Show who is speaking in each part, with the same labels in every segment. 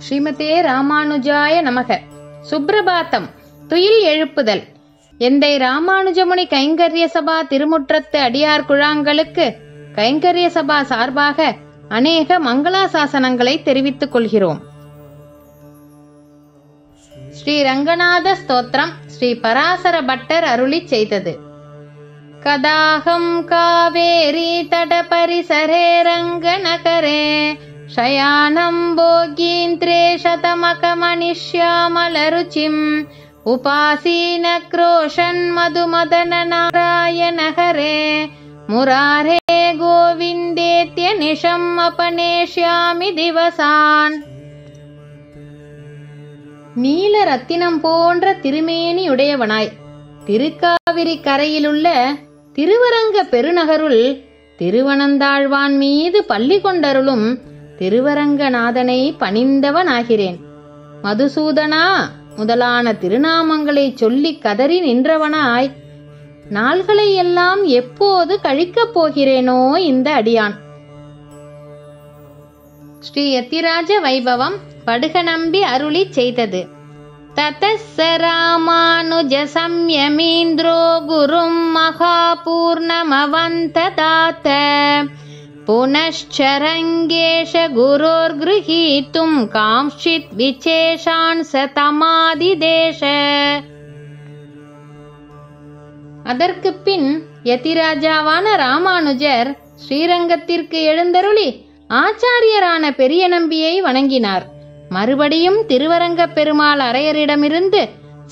Speaker 1: ஸ்ரீமதே ராமானுஜாய நமக. சுப்ரபாத்தம். துயில் எழுப்புதல். எந்தை ராமானுஜமுனி கைங்கரிய சபா திருமுற்றத்து அடியார் குழாங்களுக்கு கைங்கரிய சபா சார்பாக அநேக மங்களாசாசனங்களை தெரிவித்துக் கொள்கிறோம். ஸ்ரீ ரங்கநாத ஸ்தோத்திரம் ஸ்ரீ பராசர பட்டர் அருளி செய்தது. கதாகம் காவேரி தட பரிசரே ரங்கநகரே शयानं भोगीन्द्रे शतमकमनिष्यामलरुचिम् उपासीन क्रोशन् मधुमदन नारायण हरे मुरारे गोविन्देत्य निशम् अपनेष्यामि दिवसान्. நீல ரத்தினம் போன்ற திருமேனி உடையவனாய் திருக்காவிரி கரையிலுள்ள திருவரங்க பெருநகருள் திருவனந்தாழ்வான் மீது பள்ளி கொண்டருளும் திருவரங்கநாதனை பணிந்தவனாகிறேன். மதுசூதனா முதலான திருநாமங்களை சொல்லி கதறி நின்றவனாய் நாள்களை எல்லாம் எப்போது கழிக்கப் போகிறேனோ இந்த அடியான். ஸ்ரீ யத்திராஜ வைபவம் படுகநம்பி அருளி செய்தது. ததஸ்ஸ ராமானுஜ சம்யமீந்திரோ குரும் மகாபூர்ணமவந்ததாத புனಶ್ಚರಂಗೇಶ குரோர்கிருஹீத்தும் காம்சித் விசேஷான் சதமாதிதேஷ. அதற்கு பின் யதிராஜாவான ராமானுஜர் ஸ்ரீரங்கத்திற்கு எழுந்தருளி ஆச்சாரியரான பெரிய நம்பியை வணங்கினார். மறுபடியும் திருவரங்க பெருமாள் அரையரிடமிருந்து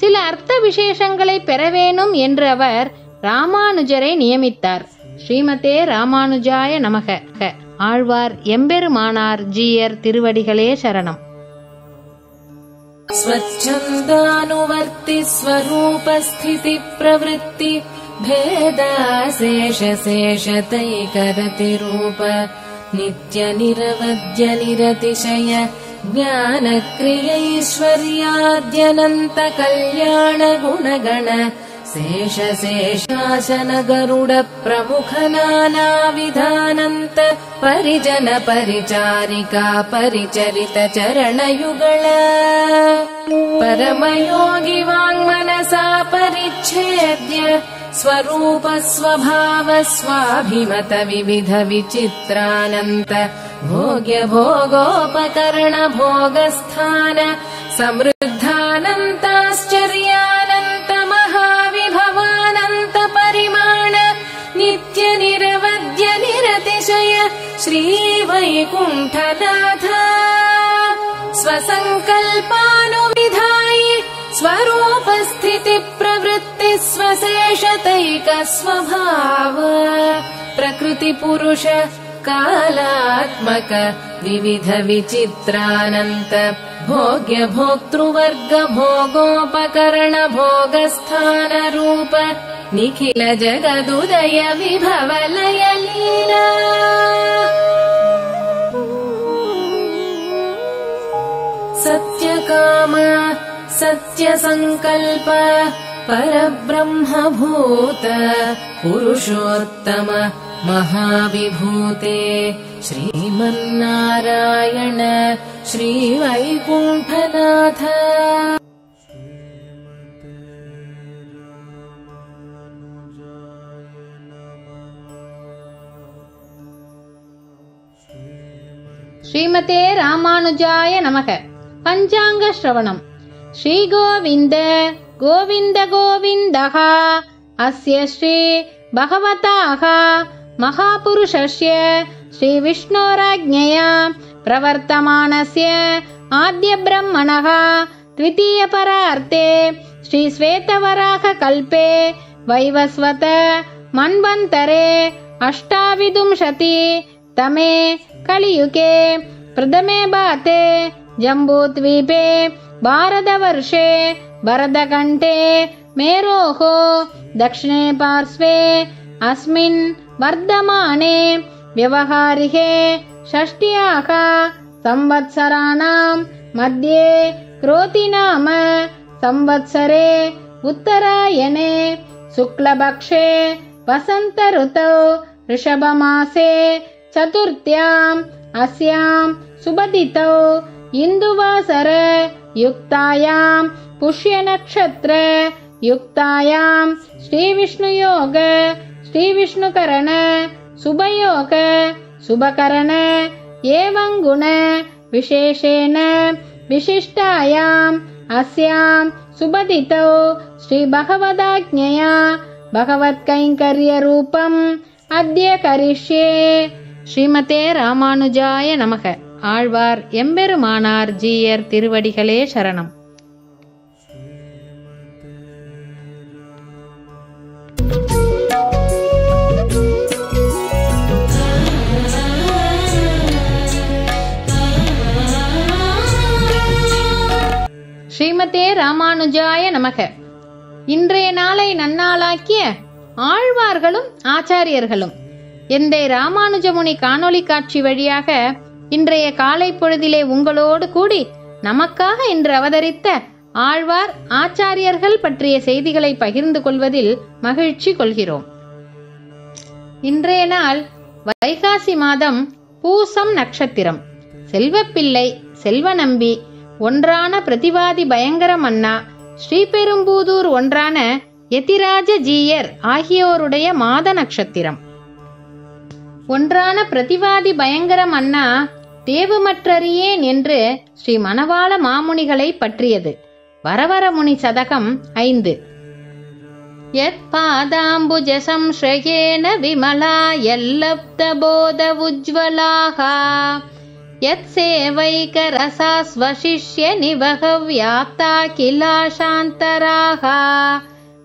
Speaker 1: சில அர்த்த விசேஷங்களை பெற வேணும் என்று அவர் ராமானுஜரை நியமித்தார். ஸ்ரீமதே ராமானுஜாய நமக. ஆழ்வார் எம்பெருமானார் ஜீயர் திருவடிகளே சரணம்.
Speaker 2: ஸ்வச்சந்தானுவர்த்தி ஸ்வரூபஸ்திதி பிரவೃತ್ತಿ பேதாசேஷ சேஷதைகரதி ரூப நித்ய நிரவத்ய நிரதிசய ஞான கிரியைஸ்வர்யாத்யனந்த கல்யாண குணகண சேஷ சேஷாசன கருட பிரமுக நானா விதானந்த பரிஜன பரிಚಾರಿಕಾ ಪರಿಚರಿತ ಚರಣಯುಗಳ ಪರಮಯೋಗಿ ವಾಂಗ್ಮನಸಾ ಪರಿಚ್ಛೇದ್ಯ ಸ್ವರೂಪ ಸ್ವಭಾವ ಸ್ವಾಭಿಮತ ವಿವಿಧ ವಿಚಿತ್ರಾನಂತ ಭೋಗ್ಯ ಭೋಗೋಪಕರಣ ಭೋಗಸ್ಥಾನ ಸಮೃದ್ಧಾನಂತಾಶ್ಚರ್ಯಾನಂತ ಮಹಾವಿಭವಾನಂತ ಪರಿಮಾಣ ನಿತ್ಯ ನಿರವದ್ಯ ನಿರತಿಶಯ ಶ್ರೀ ವೈಕುಂಠನಾಥ ಸ್ವಸಂಕಲ್ಪಾನುವಿಧಾಯಿ ಸ್ವರೂಪ ಸ್ಥಿತಿ ಪ್ರವೃತ್ತಿ ಸ್ವಶೇಷತೈಕ ಸ್ವಭಾವ ಪ್ರಕೃತಿ ಪುರುಷ ಕಾಲಾತ್ಮಕ ವಿವಿಧ ವಿಚಿತ್ರಾನಂತ ಭೋಗ್ಯ ಭೋಕ್ತೃವರ್ಗ ಭೋಗೋಪಕರಣ ಭೋಗಸ್ಥಾನ ರೂಪ ನಿಖಿಲ ಜಗದುದಯ ವಿಭವ ಲಯ ಲೀಲಾ सत्यकाम सत्यसङ्कल्प परब्रह्मभूत पुरुषोत्तम महाविभूते श्रीमन्नारायण श्रीवैकुण्ठनाथ।
Speaker 1: ஸ்ரீமதே ராமானுஜாய நமக. பஞ்சாங்க ஸ்ரவணம். ஸ்ரீ கோவிந்த கோவிந்த கோவிந்தஹ அஸ்ய ஸ்ரீ பகவதாஹ மகாபுருஷஸ்ய ஸ்ரீ விஷ்ணோராஜ்ஞயா பிரவர்த்தமானஸ்ய ஆத்ய பிரம்மணஹ த்விதீய பரார்த்தே ஸ்ரீ ஸ்வேதவராக கல்பே வைவஸ்வத மன்வந்தரே அஷ்டாவிதும்சதி तमे कलियुगे प्रथमे बाते जम्बूद्वीपे भारतवर्षे भरतकण्ठे मेरोः दक्षिणे पार्श्वे अस्मिन् वर्धमाने व्यवहारिके षष्ट्याः संवत्सराणां मध्ये क्रोतिनाम संवत्सरे उत्तरायणे शुक्लपक्षे वसन्त ऋतौ ऋषभमासे चतुर्थ्याम् अस्यां सुबदितौ इन्दुवासर युक्तायां पुष्यनक्षत्र युक्तायां श्रीविष्णुयोग श्रीविष्णुकरण शुभयोग शुभकरण एवं गुण विशेषेण विशिष्टायाम् अस्यां सुबदितौ श्रीभगवदाज्ञया भगवत्कैङ्कर्यरूपम् अद्य करिष्ये. ஸ்ரீமதே ராமானுஜாய நமக. ஆழ்வார் எம்பெருமானார் ஜீயர் திருவடிகளே சரணம். ஸ்ரீமதே ராமானுஜாய நமக. இன்றைய நாளை நன்னாளாக்கிய ஆழ்வார்களும் ஆச்சாரியர்களும் எந்தை ராமானுஜமுனி காணொளி காட்சி வழியாக இன்றைய காலை பொழுதிலே உங்களோடு கூடி நமக்காக இன்று அவதரித்த ஆழ்வார் ஆச்சாரியர்கள் பற்றிய செய்திகளை பகிர்ந்து கொள்வதில் மகிழ்ச்சி கொள்கிறோம். இன்றைய நாள் வைகாசி மாதம் பூசம் நட்சத்திரம். செல்வப்பிள்ளை செல்வநம்பி ஒன்றான பிரதிவாதி பயங்கர மன்னா ஸ்ரீபெரும்புதூர் ஒன்றான யதிராஜ ஜீயர் ஆகியோருடைய மாத நட்சத்திரம். ஒன்றான பிரதிவாதி பயங்கர மன்னா தேவுமற்றறியேன் என்று ஸ்ரீ மணவாள மாமுனிகளை பற்றியது. வரவரமுனி சதகம் 5. யத் பாதாம்புஜ சம்ஸ்ரயேன விமலா யல்லப்த போத உஜ்வலாஹ யத் சேவைக ரசாஸ்வசிஷ்ய நிவகவ்யாப்தா கிலாஷாந்தராஹ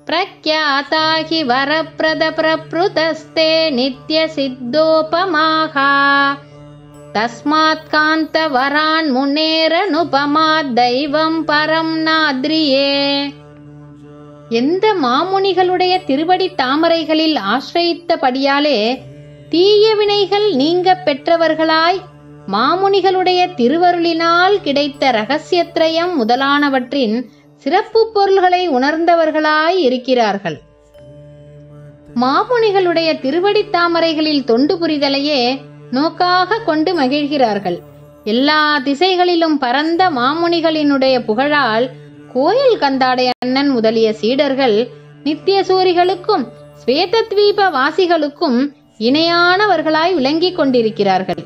Speaker 1: பிரக்யாதா ஹி வரப்ரத பிரப்ருதஸ்தே நித்ய சித்தோபமாஹ தஸ்மாத் காந்த வரான் முனேரனுபமாத் தெய்வம் பரம் நாத்ரியே. எந்த மாமுனிகளுடைய திருவடி தாமரைகளில் ஆசிரயித்தபடியாலே தீய வினைகள் நீங்க பெற்றவர்களாய் மாமுனிகளுடைய திருவருளினால் கிடைத்த இரகசியத்ரயம் முதலானவற்றின் சிறப்பு பொருள்களை உணர்ந்தவர்களாய் இருக்கிறார்கள். மாமுனிகளுடைய திருவடி தாமரைகளில் தொண்டு புரிதலையே நோக்காக கொண்டு மகிழ்கிறார்கள். எல்லா திசைகளிலும் பரந்த மாமுனிகளினுடைய புகழால் கோயில் கந்தாடை அண்ணன் முதலிய சீடர்கள் நித்திய சூரிகளுக்கும் ஸ்வேதத்வீப வாசிகளுக்கும் இணையானவர்களாய் விளங்கிக் கொண்டிருக்கிறார்கள்.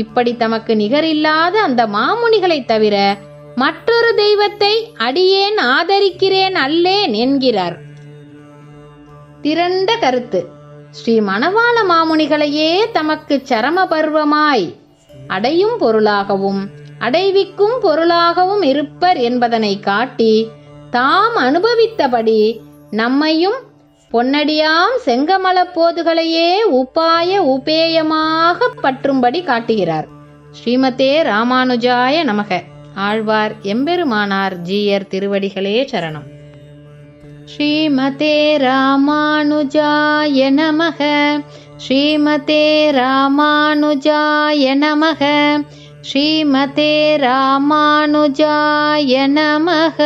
Speaker 1: இப்படி தமக்கு நிகரில்லாத அந்த மாமுனிகளை தவிர மற்றொரு தெய்வத்தை அடியேன் ஆதரிக்கிறேன் அல்லேன் என்கிறார். திரண்ட கருத்து. ஸ்ரீ மணவாள மாமுனிகளையே தமக்கு சரம பர்வமாய் அடையும் பொருளாகவும் அடைவிக்கும் பொருளாகவும் இருப்பர் என்பதனை காட்டி தாம் அனுபவித்தபடி நம்மையும் பொன்னடியாம் செங்கமல போதுகளையே உபாய உபேயமாக பற்றும்படி காட்டுகிறார். ஸ்ரீமதே ராமானுஜாய நமக. ஆழ்வார் எம்பெருமானார் ஜீயர் திருவடிகளே சரணம். ஸ்ரீமதே ராமானுஜாய நமக. ஸ்ரீமதே ராமானுஜாய நமக. ஸ்ரீமதே ராமானுஜாய நமக.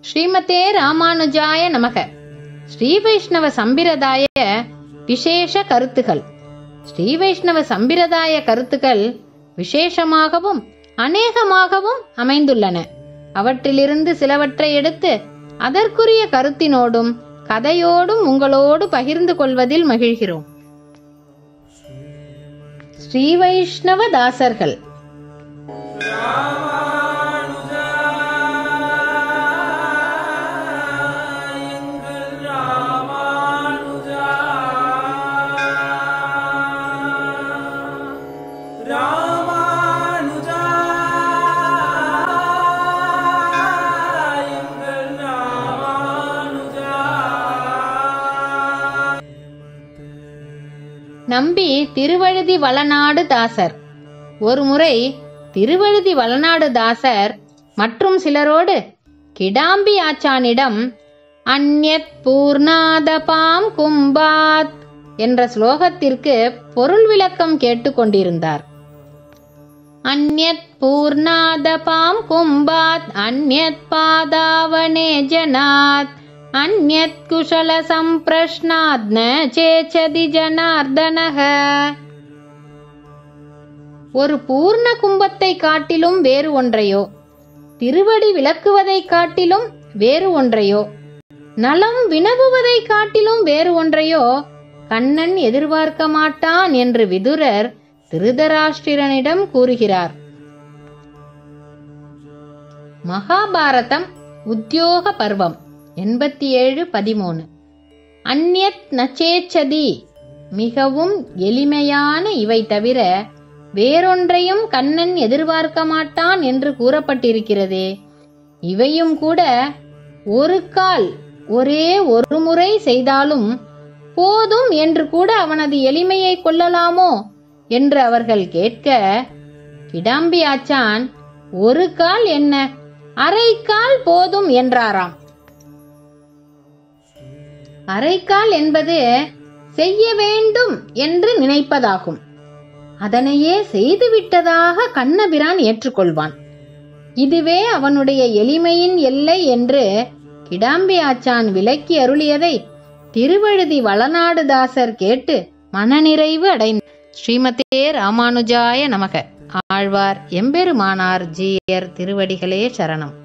Speaker 1: ஸ்ரீமதே ராமானுஜாய நமக. ஸ்ரீ வைஷ்ணவ சம்பிரதாய விசேஷ கருத்துகள். ஸ்ரீ வைஷ்ணவ சம்பிரதாய கருத்துக்கள் விசேஷமாகவும் அநேகமாகவும் அமைந்துள்ளன. அவற்றிலிருந்து சிலவற்றை எடுத்து அதற்குரிய கருத்தினோடும் கதையோடும் உங்களோடு பகிர்ந்து கொள்வதில் மகிழ்கிறோம். ஸ்ரீ வைஷ்ணவ தாசர்கள். நம்பி திருவழுதி வளநாடு தாசர். ஒருமுறை திருவழுதி வளநாடு தாசர் மற்றும் சிலரோடு கிடாம்பி ஆச்சானிடம் அந்யத் பூர்ணாதபாம் கும்பாத் என்ற ஸ்லோகத்திற்கு பொருள் விளக்கம் கேட்டுக்கொண்டிருந்தார். அந்யத் பூர்ணாதபாம் கும்பாத் அந்யத் பாதாவனே ஜனாத் அந்யத் குஷல சம்பிரஷ்னாத் ந சேச்சதி ஜனார்தனஹ. ஒரு பூர்ண கும்பத்தை காட்டிலும் வேறு ஒன்றையோ, திருவடி விளக்குவதை காட்டிலும் வேறு ஒன்றையோ, நலம் வினவுவதை காட்டிலும் வேறு ஒன்றையோ கண்ணன் எதிர்பார்க்க மாட்டான் என்று விதுரர் திருதராஷ்டிரனிடம் கூறுகிறார். மகாபாரதம் உத்யோக பர்வம் 87:13. அந்யத் நச்சேச்சதி. மிகவும் எளிமையான இவை தவிர வேறொன்றையும் கண்ணன் எதிர்பார்க்க மாட்டான் என்று கூறப்பட்டிருக்கிறதே, இவையும் கூட ஒரு கால் ஒரே ஒரு முறை செய்தாலும் போதும் என்று கூட அவனது எளிமையை கொள்ளலாமோ என்று அவர்கள் கேட்க, கிடாம்பி ஆச்சான் ஒரு கால் என்ன, அரைக்கால் போதும் என்றாராம். அரைக்கால் என்பது செய்ய வேண்டும் என்று நினைப்பதாகும். அதனையே செய்துவிட்டதாக கண்ணபிரான் ஏற்றுக்கொள்வான். இதுவே அவனுடைய எளிமையின் எல்லை என்று கிடாம்பி ஆச்சான் விளக்கி அருளியதை திருவழுதி வளநாடு தாசர் கேட்டு மனநிறைவு அடைந்தார். ஸ்ரீமதே ராமானுஜாய நமக. ஆழ்வார் எம்பெருமானார் ஜீயர் திருவடிகளே சரணம்.